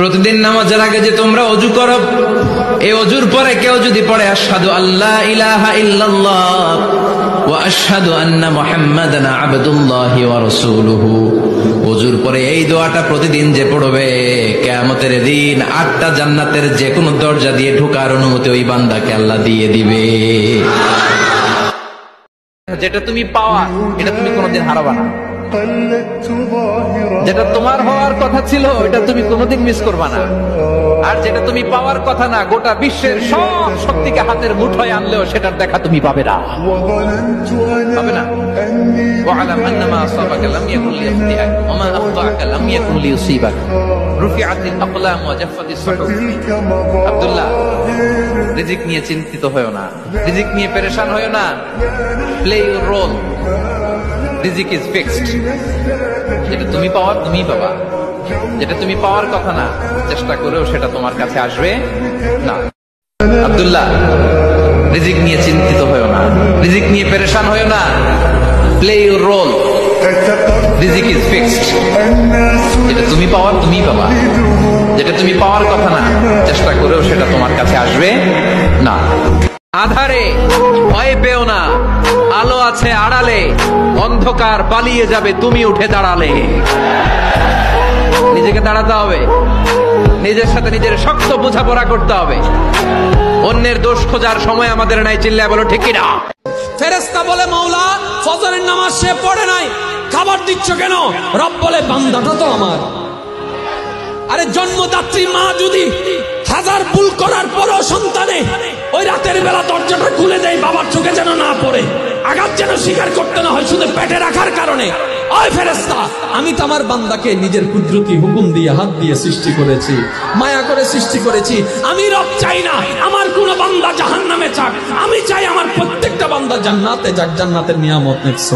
প্রতিদিন নামাজের আগে যে তোমরা ওযু করো, এই ওযুর পরে কেউ যদি পড়ে আশহাদু আল্লা ইলাহা ইল্লাল্লাহ ওয়া আশহাদু আন্না মুহাম্মাদান আবদুল্লাহি ওয়া রাসূলুহু, ওযুর পরে এই দোয়াটা প্রতিদিন যে পড়বে, কিয়ামতের দিন 8টা জান্নাতের যে কোনো দরজা দিয়ে ঢোকার অনুমতি ওই বান্দাকে আল্লাহ দিয়ে দিবে। যেটা তুমি পাওয়া, এটা তুমি কোনোদিন হারাবা না। যেটা তোমার হওয়ার কথা ছিল, এটা তুমি কোনোদিন মিস করবা না। আর যেটা তুমি পাওয়ার কথা না, গোটা বিশ্বের সব শক্তিকে হাতের মুঠোয় আনলেও সেটার দেখা তুমি পাবে না, পাবে না। ওয়া'লাম আন্নামা আসাবাকা লাম ইয়াকুন লিয়াখতিআক ওয়া মা আখতাআকা লাম ইয়াকুন লিয়ুসিবাক রুফিআতিল আকলাম ওয়া জাফফাতিস সুহুফ। আব্দুল্লাহ, রিজিক নিয়ে চিন্তিত হয়ো না, রিজিক নিয়ে পেরেশান হয়ো না। প্লে ইউর রোল, রিজিক ইজ ফিক্সড। যেটা তুমি পাওয়ার তুমিই পাবা, যেটা তুমি পাওয়ার কথা না, চেষ্টা করেও সেটা তোমার কাছে আসবে না। আব্দুল্লাহ, রিজিক নিয়ে চিন্তিত হয়ো না, রিজিক নিয়ে পেরেশান হয়ো না। প্লে ইউর রোল, রিজিক ইজ ফিক্সড। যেটা তুমি পাওয়ার তুমিই পাবা, যেটা তুমি পাওয়ার কথা না, চেষ্টা করেও সেটা তোমার কাছে আসবে না। আধারে ভয় পেও না, আলো আছে আড়ালে, অন্ধকার পালিয়ে যাবে তুমি উঠে দাঁড়ালে। নিজেকে দাঁড়াতে হবে, নিজের সাথে নিজের শক্ত বোঝাপড়া করতে হবে। অন্যের দোষ খোঁজার সময় আমাদের নাই, চিল্লায় বলো ঠিক কিনা। ফেরেশতা বলে, মাওলা ফজরের নামাজ সে পড়ে নাই, খাবার দিচ্ছ কেন? রব বলে, বান্দাটা তো আমার। আরে জন্মদাত্রী মা যদি হাজার ভুল করার পরও সন্তানে ওই রাতের বেলা দরজাটা খুলে দেয় বাবার চোখে যেন না পড়ে, আঘাত যেন স্বীকার করতে না হয় শুধু পেটে রাখার কারণে, ওই ফেরেশতা, আমি তো আমার বান্দাকে নিজের কুদরতি হুকুম দিয়ে হাত দিয়ে সৃষ্টি করেছি, মায়া করে সৃষ্টি করেছি। আমি রব চাই না আমার কোন বান্দা জাহান্নামে যাক, আমি চাই আমার প্রত্যেকটা বান্দা জান্নাতে যাক, জান্নাতের নিয়ামত নিচ্ছে।